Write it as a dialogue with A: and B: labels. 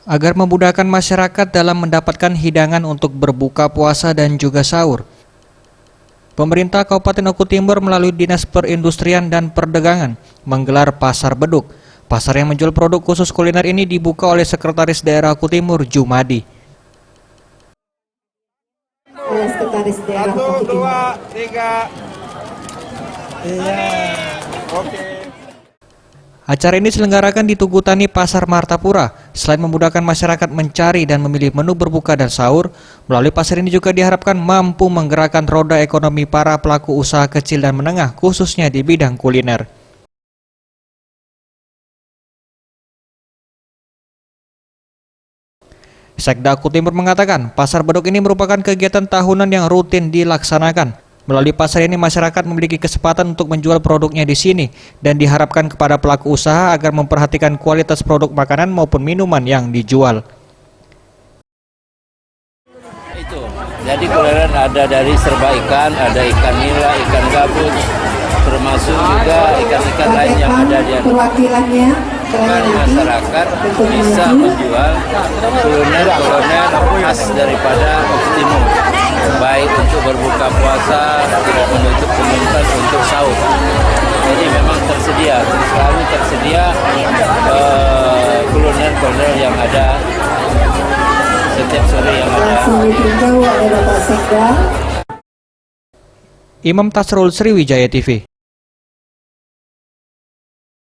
A: agar memudahkan masyarakat dalam mendapatkan hidangan untuk berbuka puasa dan juga sahur. Pemerintah Kabupaten Oku Timur melalui Dinas Perindustrian dan Perdagangan menggelar Pasar Beduk. Pasar yang menjual produk khusus kuliner ini dibuka oleh Sekretaris Daerah Oku Timur, Jumadi.
B: Sekretaris Daerah Oku Timur. 1, 2, 3. Iya. Oke.
A: Acara ini diselenggarakan di Tugu Tani Pasar Martapura. Selain memudahkan masyarakat mencari dan memilih menu berbuka dan sahur, melalui pasar ini juga diharapkan mampu menggerakkan roda ekonomi para pelaku usaha kecil dan menengah, khususnya di bidang kuliner. Sekda Oku Timur mengatakan, Pasar Beduk ini merupakan kegiatan tahunan yang rutin dilaksanakan. Melalui pasar ini masyarakat memiliki kesempatan untuk menjual produknya di sini dan diharapkan kepada pelaku usaha agar memperhatikan kualitas produk makanan maupun minuman yang dijual.
C: Itu. Jadi kuliner ada dari serba ikan, ada ikan nila, ikan gabus, termasuk juga ikan-ikan lain yang ada di
B: perwakilannya
C: masyarakat bisa menjual kuliner khas daripada Oku Timur, baik untuk berbuka puasa, tidak menutup kemungkinan untuk sahur. Jadi memang tersedia, selalu tersedia kuliner yang ada setiap sore yang ada.
B: Langsung ditinjau oleh Bapak Sekda.
A: Imam Tasrul, Sriwijaya TV.